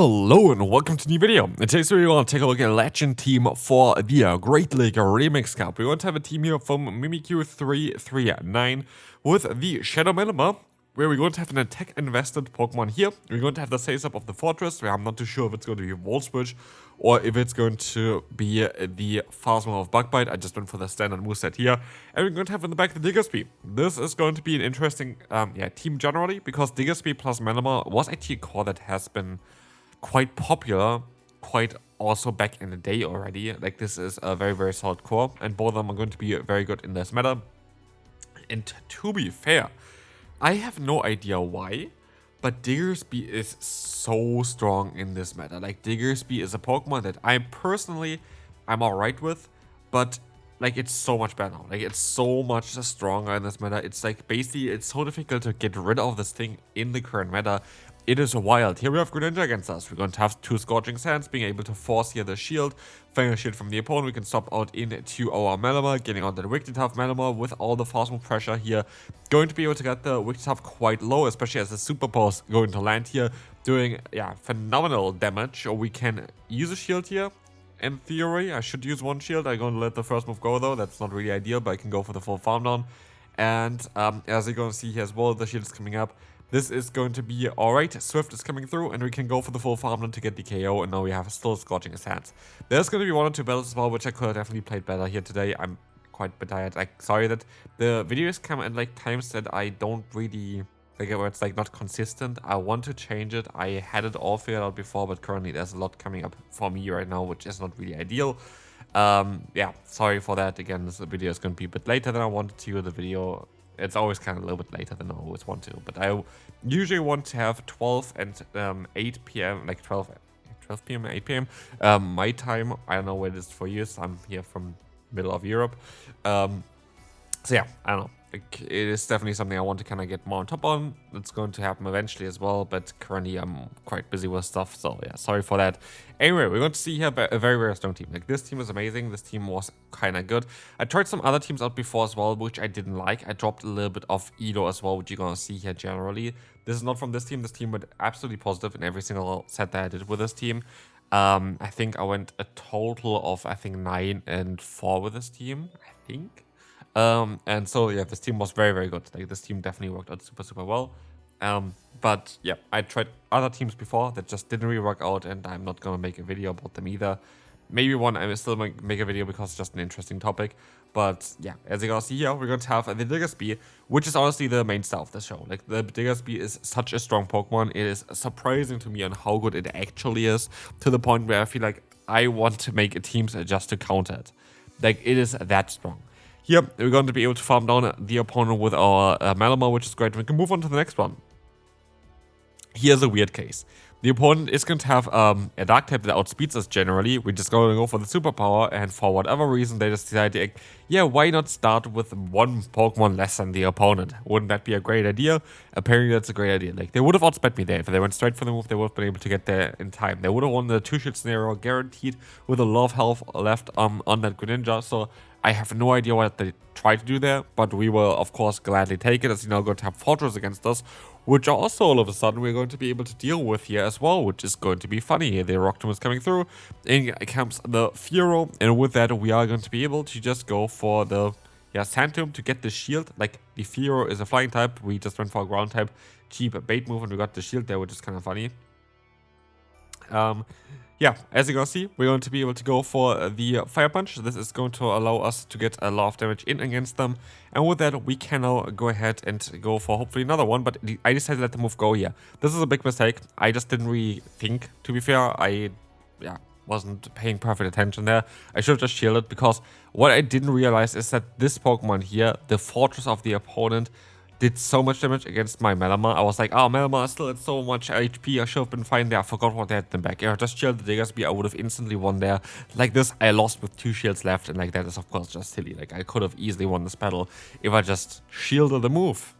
Hello and welcome to a new video. In today's video, we're going to take a look at a legend team for the Great League Remix Cup. We're going to have a team here from Mimikyu339 with the Shadow Melima, where we're going to have an attack invested Pokemon here. We're going to have the Seize Up of the Fortress, where I'm not too sure if it's going to be Volt Switch or if it's going to be the Phasma of Bug Bite. I just went for the standard moveset here. And we're going to have in the back the Diggersby. This is going to be an interesting team generally, because Diggersby plus Melima was actually a core that has been quite popular, quite also back in the day already. Like, this is a very, very solid core, and both of them are going to be very good in this meta. And to be fair, I have no idea why, but Diggersby is so strong in this meta. Like, Diggersby is a Pokemon that I'm alright with, but like, it's so much better. Like, it's so much stronger in this meta. It's like, basically, it's so difficult to get rid of this thing in the current meta. It is wild. Here we have Greninja against us. We're going to have two Scorching Sands, being able to force here the shield, fang a shield from the opponent. We can stop out into our Melima, getting on the Wigglytuff Melima with all the fast move pressure here. Going to be able to get the Wigglytuff quite low, especially as the Super Pulse going to land here, doing phenomenal damage. Or we can use a shield here. In theory, I should use one shield. I'm going to let the first move go though. That's not really ideal, but I can go for the full farm down. And as you're going to see here as well, the shield is coming up. This is going to be alright. Swift is coming through, and we can go for the full farm down to get the KO, and now we have still Scorching Sands. There's going to be one or two battles as well, which I could have definitely played better here today. I'm quite a bit tired. Like, sorry that the videos come at like times that I don't really like it, where it's like not consistent. I want to change it. I had it all figured out before, but currently there's a lot coming up for me right now, which is not really ideal. Yeah, sorry for that. Again, this video is going to be a bit later than I wanted to. The video, it's always kind of a little bit later than I always want to, but I usually want to have 12 and 8 p.m. like 12 p.m. 8 p.m. My time. I don't know what it is for you. So I'm here from middle of Europe. So yeah, I don't know. Like, it is definitely something I want to kind of get more on top on. It's going to happen eventually as well, but currently I'm quite busy with stuff, so yeah, sorry for that. Anyway, we're going to see here a very, very strong team. Like, this team is amazing. This team was kind of good. I tried some other teams out before as well, which I didn't like. I dropped a little bit of Elo as well, which you're going to see here generally. This is not from this team. This team went absolutely positive in every single set that I did with this team. I think I went a total of, 9 and 4 with this team, I think. And so yeah, this team was very, very good. Like, this team definitely worked out super, super well. But yeah, I tried other teams before that just didn't really work out, and I'm not gonna make a video about them either. Maybe one I will still make a video because it's just an interesting topic. But yeah, as you guys see here, we're going to have the Diggersby, which is honestly the main star of the show. Like, the Diggersby is such a strong Pokemon. It is surprising to me on how good it actually is, to the point where I feel like I want to make a team just to counter it. Like, it is that strong. Here, we're going to be able to farm down the opponent with our Melima, which is great. We can move on to the next one. Here's a weird case. The opponent is going to have a Dark type that outspeeds us generally. We're just going to go for the superpower, and for whatever reason, they just decided, yeah, why not start with one Pokemon less than the opponent? Wouldn't that be a great idea? Apparently, that's a great idea. Like, they would have outsped me there. If they went straight for the move, they would have been able to get there in time. They would have won the 2-shield scenario guaranteed with a lot of health left on that Greninja. So I have no idea what they tried to do there, but we will, of course, gladly take it, as you know, going to have Fortress against us, which also all of a sudden we're going to be able to deal with here as well, which is going to be funny. The Rock Tomb is coming through, in comes the Fearow, and with that we are going to be able to just go for the Sand Tomb to get the shield. Like, the Fearow is a flying type, we just went for a ground type, cheap bait move, and we got the shield there, which is kind of funny. Yeah, as you're going to see, we're going to be able to go for the Fire Punch. This is going to allow us to get a lot of damage in against them. And with that, we can now go ahead and go for hopefully another one. But I decided to let the move go here. This is a big mistake. I just didn't really think, to be fair. I wasn't paying perfect attention there. I should have just shielded, because what I didn't realize is that this Pokemon here, the Fortress of the opponent, did so much damage against my Melima. I was like, oh, Melima is still at so much HP. I should have been fine there. I forgot what they had in the back. If I just shielded the Diggersby, I would have instantly won there. Like this, I lost with 2 shields left, and like that is of course just silly. Like, I could have easily won this battle if I just shielded the move.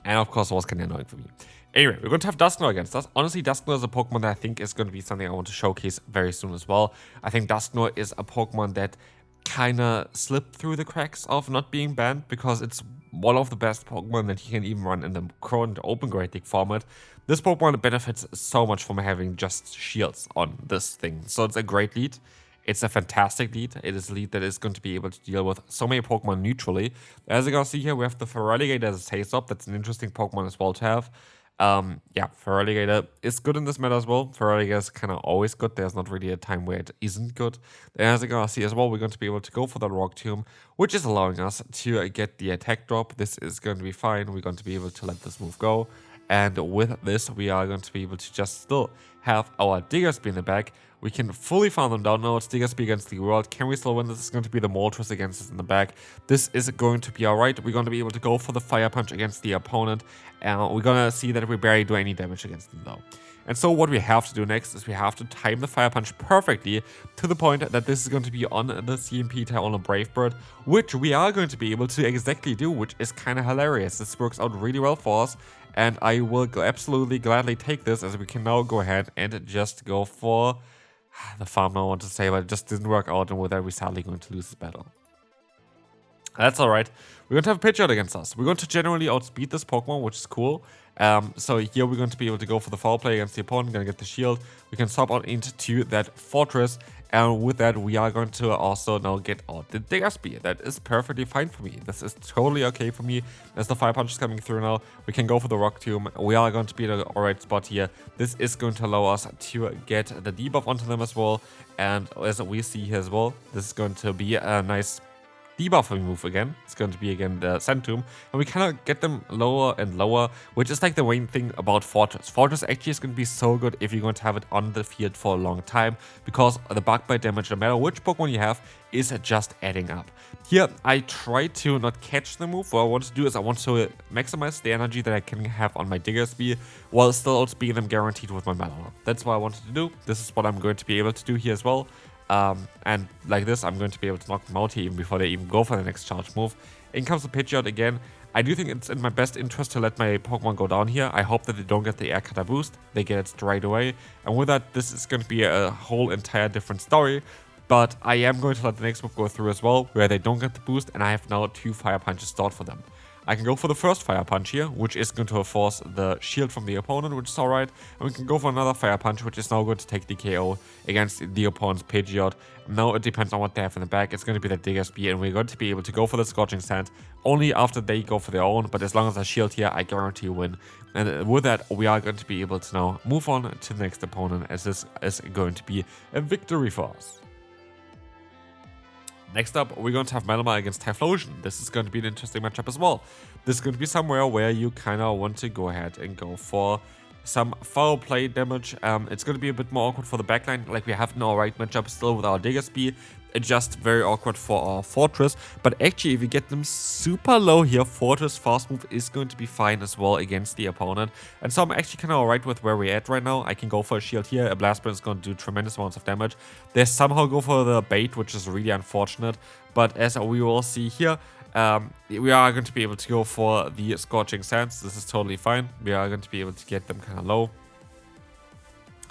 And of course, it was kind of annoying for me. Anyway, we're going to have Dusknoir against us. Honestly, Dusknoir is a Pokemon that I think is going to be something I want to showcase very soon as well. I think Dusknoir is a Pokemon that kind of slipped through the cracks of not being banned, because it's one of the best Pokemon that you can even run in the current Open Great League format. This Pokemon benefits so much from having just shields on this thing. So it's a great lead. It's a fantastic lead. It is a lead that is going to be able to deal with so many Pokemon neutrally. As you can see here, we have the Feraligatr as a Face-Up. That's an interesting Pokemon as well to have. Yeah, Feraligatr is good in this meta as well. Feraligatr is kind of always good. There's not really a time where it isn't good. As you can see as well, we're going to be able to go for the Rock Tomb, which is allowing us to get the attack drop. This is going to be fine. We're going to be able to let this move go. And with this, we are going to be able to just still have our Diggersby in the back. We can fully farm them down now. It's Diggersby against the world. Can we still win? This is going to be the Moltres against us in the back. This is going to be alright. We're going to be able to go for the Fire Punch against the opponent. We're going to see that we barely do any damage against them though. And so what we have to do next is we have to time the Fire Punch perfectly to the point that this is going to be on the CMP tile on a Brave Bird, which we are going to be able to exactly do, which is kind of hilarious. This works out really well for us, and I will absolutely gladly take this, as we can now go ahead and just go for the farm I want to say, but it just didn't work out, and with that we're sadly going to lose this battle. That's alright. We're going to have a Pidgeot against us. We're going to generally outspeed this Pokemon, which is cool. So here we're going to be able to go for the foul play against the opponent, going to get the shield. We can swap out into that Fortress, and with that we are going to also now get out the Diggersby. That is perfectly fine for me. This is totally okay for me. As the Fire Punch is coming through now, we can go for the Rock Tomb. We are going to be in the alright spot here. This is going to allow us to get the debuff onto them as well. And as we see here as well, this is going to be a nice debuffing move again. It's going to be again the Centum, and we cannot get them lower and lower, which is like the main thing about Fortress. Fortress actually is going to be so good if you're going to have it on the field for a long time, because the bug bite damage, no matter which Pokemon you have, is just adding up. Here I try to not catch the move. What I want to do is I want to maximize the energy that I can have on my Diggersby while still being them guaranteed with my Mallow. That's what I wanted to do. This is what I'm going to be able to do here as well. And like this, I'm going to be able to knock them out here even before they even go for the next charge move. In comes the Pidgeot again. I do think it's in my best interest to let my Pokemon go down here. I hope that they don't get the Air Cutter boost. They get it straight away. And with that, this is going to be a whole entire different story. But I am going to let the next move go through as well, where they don't get the boost, and I have now 2 Fire Punches stored for them. I can go for the first Fire Punch here, which is going to force the shield from the opponent, which is alright. And we can go for another Fire Punch, which is now going to take the KO against the opponent's Pidgeot. Now it depends on what they have in the back. It's going to be the Diggersby, and we're going to be able to go for the Scorching Sand only after they go for their own. But as long as I shield here, I guarantee a win. And with that, we are going to be able to now move on to the next opponent, as this is going to be a victory for us. Next up, we're going to have Malamar against Typhlosion. This is going to be an interesting matchup as well. This is going to be somewhere where you kind of want to go ahead and go for some foul play damage. It's going to be a bit more awkward for the backline, like we have an alright matchup still with our Diggersby. It's just very awkward for our Fortress, but actually if you get them super low here, Fortress fast move is going to be fine as well against the opponent. And so I'm actually kind of alright with where we're at right now. I can go for a shield here. A Blast Burn is going to do tremendous amounts of damage. They somehow go for the bait, which is really unfortunate, but as we will see here, we are going to be able to go for the Scorching Sands. This is totally fine. We are going to be able to get them kind of low.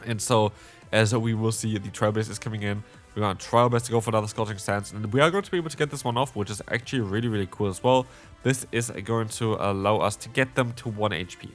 And so, as we will see, the Trailblaze is coming in. We're going to try our best to go for another Scorching Sands, and we are going to be able to get this one off, which is actually really, really cool as well. This is going to allow us to get them to 1 HP.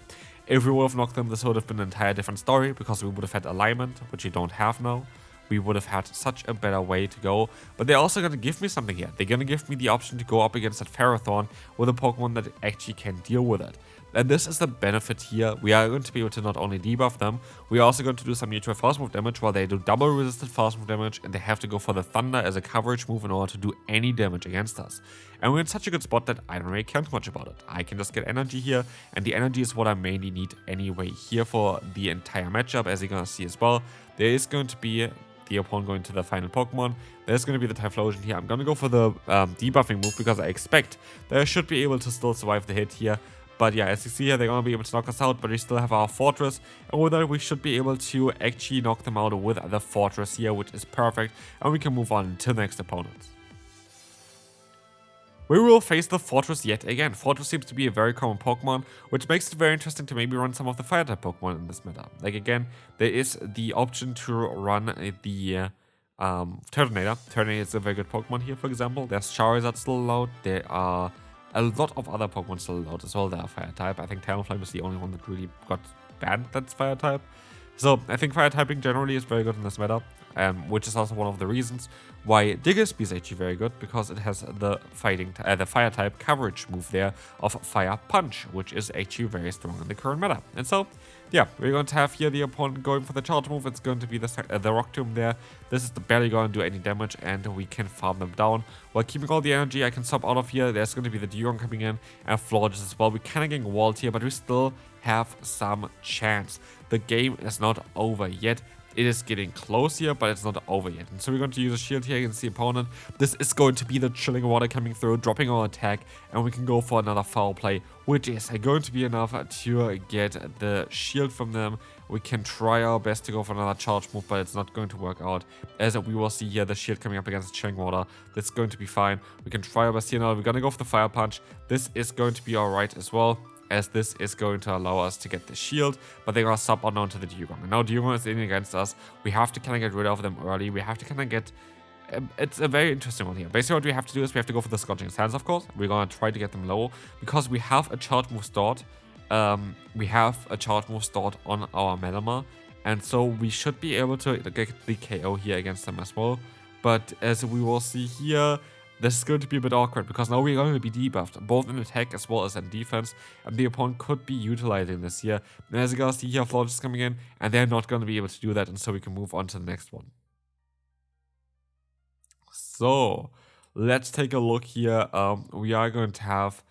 If we would have knocked them, this would have been an entire different story, because we would have had alignment, which we don't have now. We would have had such a better way to go. But they're also going to give me something here. They're going to give me the option to go up against that Ferrothorn with a Pokemon that actually can deal with it. And this is the benefit here. We are going to be able to not only debuff them, we are also going to do some neutral fast move damage, while they do double resisted fast move damage, and they have to go for the Thunder as a coverage move in order to do any damage against us. And we're in such a good spot that I don't really care too much about it. I can just get energy here, and the energy is what I mainly need anyway here for the entire matchup, as you're going to see as well. There is going to be the opponent going to the final Pokemon. There's going to be the Typhlosion here. I'm going to go for the debuffing move, because I expect that I should be able to still survive the hit here. But yeah, as you see here, they're going to be able to knock us out, but we still have our Fortress. And with that, we should be able to actually knock them out with the Fortress here, which is perfect. And we can move on to the next opponent. We will face the Fortress yet again. Fortress seems to be a very common Pokemon, which makes it very interesting to maybe run some of the Fire-type Pokemon in this meta. Like again, there is the option to run the Turtonator. Turtonator is a very good Pokemon here, for example. There's Charizard still allowed. There are A lot of other Pokemon still allowed as well that are fire type. I think Talonflame is the only one that really got banned that's fire type. So I think fire typing generally is very good in this meta, which is also one of the reasons why Diggersby is actually very good, because it has the the fire type coverage move there of Fire Punch, which is actually very strong in the current meta. And so, yeah, we're going to have here the opponent going for the charge move. It's going to be the Rock Tomb there. This is barely going to do any damage, and we can farm them down while keeping all the energy. I can sub out of here. There's going to be the Dugong coming in and Florges as well. We kind of getting walled here, but we still have some chance. The game is not over yet. It is getting close here, but it's not over yet. And so we're going to use a shield here against the opponent. This is going to be the Chilling Water coming through, dropping our attack, and we can go for another foul play, which is going to be enough to get the shield from them. We can try our best to go for another charge move, but it's not going to work out. As we will see here, the shield coming up against Chilling Water. That's going to be fine. We can try our best here now. We're going to go for the Fire Punch. This is going to be alright as well, as this is going to allow us to get the shield, but they're going to sub on onto the Dugong. And now Dugong is in against us. We have to kind of get rid of them early. We have to kind of get... it's a very interesting one here. Basically what we have to do is we have to go for the Scorching Sands, of course. We're going to try to get them low, because we have a charge move stored. We have a charge move stored on our Melima, and so we should be able to get the KO here against them as well. But as we will see here, this is going to be a bit awkward, because now we're going to be debuffed, both in attack as well as in defense, and the opponent could be utilizing this here. And as you guys see here, Florges is coming in, and they're not going to be able to do that, and so we can move on to the next one. So, let's take a look here. We are going to have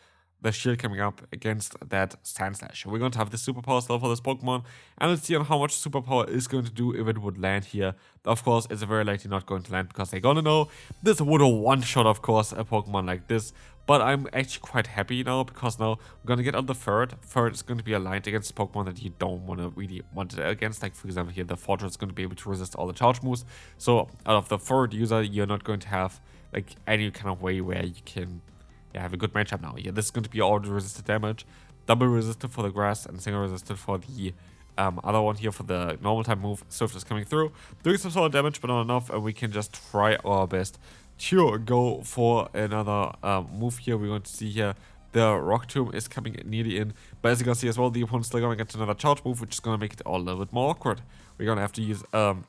the shield coming up against that Sandslash. We're going to have the superpower still for this Pokemon, and let's see on how much superpower is going to do if it would land here. Of course, it's very likely not going to land, because they're gonna know this would have one-shot, of course, a Pokemon like this. But I'm actually quite happy now, because now we're gonna get on the Ferret. Ferret is going to be aligned against Pokemon that you don't really want it against. Like, for example, here the Fortress is going to be able to resist all the charge moves. So out of the Ferret user, you're not going to have like any kind of way where you can have a good matchup now. Yeah, this is going to be all the resisted damage, double resisted for the grass, and single resisted for the other one here for the normal type move. Swift is coming through, doing some solid damage, but not enough, and we can just try our best to go for another move here. We're going to see here the Rock Tomb is coming nearly in, but as you can see as well, the opponent's still going to get another charge move, which is going to make it all a little bit more awkward. We're going to have to use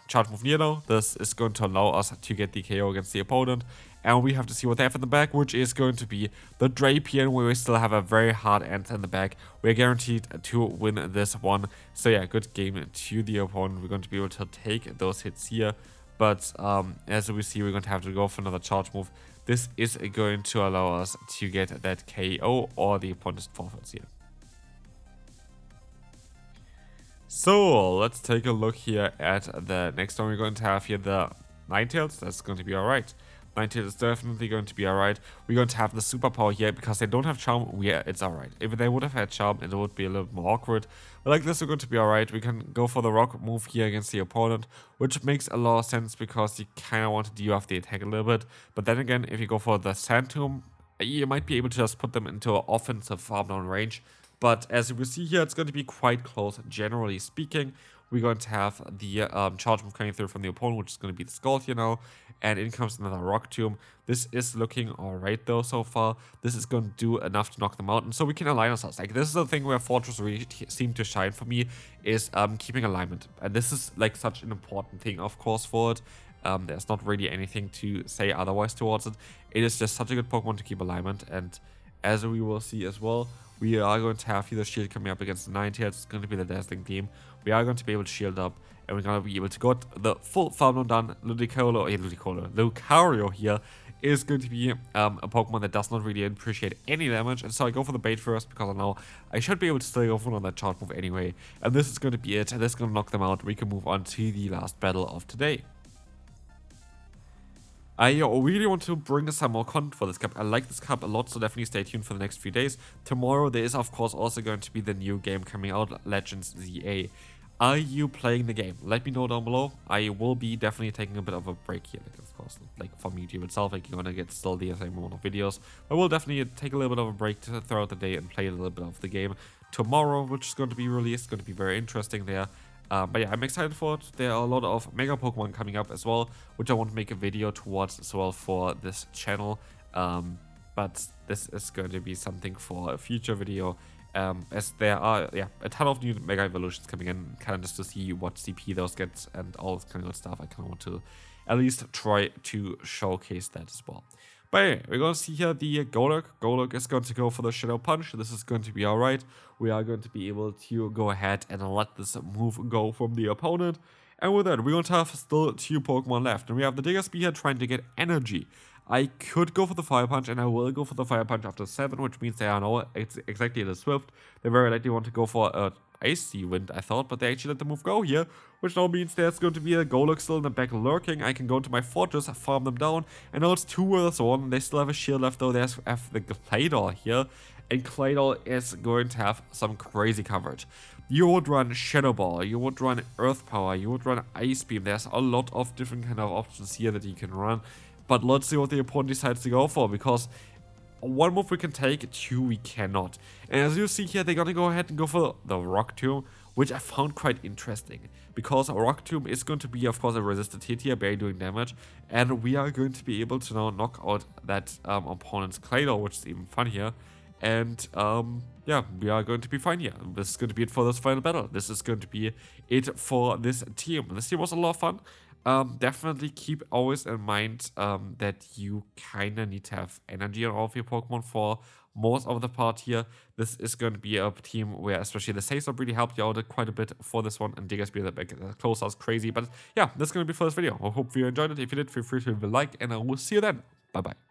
charge move near now. This is going to allow us to get the KO against the opponent, and we have to see what they have in the back, which is going to be the Drapion, where we still have a very hard answer in the back. We're guaranteed to win this one. So yeah, good game to the opponent. We're going to be able to take those hits here, but as we see, we're going to have to go for another charge move. This is going to allow us to get that KO, or the opponent's forfeits here. So let's take a look here at the next one. We're going to have here the Ninetales. That's going to be alright. Ninetales is definitely going to be alright. We're going to have the superpower here, because they don't have Charm. Yeah, it's alright. If they would have had Charm, it would be a little more awkward. But like this, we're going to be alright. We can go for the Rock move here against the opponent, which makes a lot of sense, because you kind of want to debuff the attack a little bit. But then again, if you go for the Sand Tomb, you might be able to just put them into an offensive farm down range. But as you will see here, it's going to be quite close, generally speaking. We're going to have the charge move coming through from the opponent, which is going to be the Scald here now. And in comes another Rock Tomb. This is looking alright though so far. This is going to do enough to knock them out. And so we can align ourselves. Like, this is the thing where Fortress really seem to shine for me, is keeping alignment. And this is like such an important thing, of course, for it. There's not really anything to say otherwise towards it. It is just such a good Pokemon to keep alignment. And as we will see as well, we are going to have here the shield coming up against the Ninetales. It's going to be the dazzling beam. We are going to be able to shield up, and we're going to be able to get the full farm done. Lucario here is going to be a Pokemon that does not really appreciate any damage, and so I go for the bait first, because I know I should be able to still go for another charge move anyway. And this is going to be it, and this is going to knock them out. We can move on to the last battle of today. I really want to bring some more content for this cup. I like this cup a lot, so definitely stay tuned for the next few days. Tomorrow there is, of course, also going to be the new game coming out, Legends ZA. Are you playing the game? Let me know down below. I will be definitely taking a bit of a break here, like, of course, like from YouTube itself. Like, you're gonna get still the same amount of videos. I will definitely take a little bit of a break throughout the day and play a little bit of the game tomorrow, which is going to be released. It's going to be very interesting there. But yeah, I'm excited for it. There are a lot of Mega Pokemon coming up as well, which I want to make a video towards as well for this channel. but this is going to be something for a future video. As there are a ton of new Mega Evolutions coming in, kind of just to see what CP those get and all this kind of good stuff. I kind of want to at least try to showcase that as well. But anyway, we're going to see here the Golurk. Golurk is going to go for the Shadow Punch. This is going to be alright. We are going to be able to go ahead and let this move go from the opponent. And with that, we're going to have still 2 Pokemon left. And we have the Diggersby here trying to get energy. I could go for the Fire Punch, and I will go for the Fire Punch after 7, which means they are now exactly the Swift. They very likely want to go for a Icy Wind, I thought, but they actually let the move go here, which now means there's going to be a Golurk still in the back lurking. I can go to my Fortress, farm them down, and now it's 2 versus 1. They still have a shield left, though. There's the Claydol here, and Claydol is going to have some crazy coverage. You would run Shadow Ball, you would run Earth Power, you would run Ice Beam. There's a lot of different kind of options here that you can run. But let's see what the opponent decides to go for, because 1 move we can take, 2 we cannot. And as you see here, they're gonna go ahead and go for the Rock Tomb, which I found quite interesting. Because a Rock Tomb is going to be, of course, a resisted hit here, barely doing damage. And we are going to be able to now knock out that opponent's Claydol, which is even fun here. And yeah, we are going to be fine here. This is going to be it for this final battle. This is going to be it for this team. This team was a lot of fun. Definitely keep always in mind that you kind of need to have energy on all of your Pokemon for most of the part here. This is going to be a team where especially the Sace really helped you out quite a bit for this one, and Diggersby at the close is crazy. But yeah, that's going to be for this video. I hope you enjoyed it. If you did, feel free to leave a like, and I will see you then. Bye bye.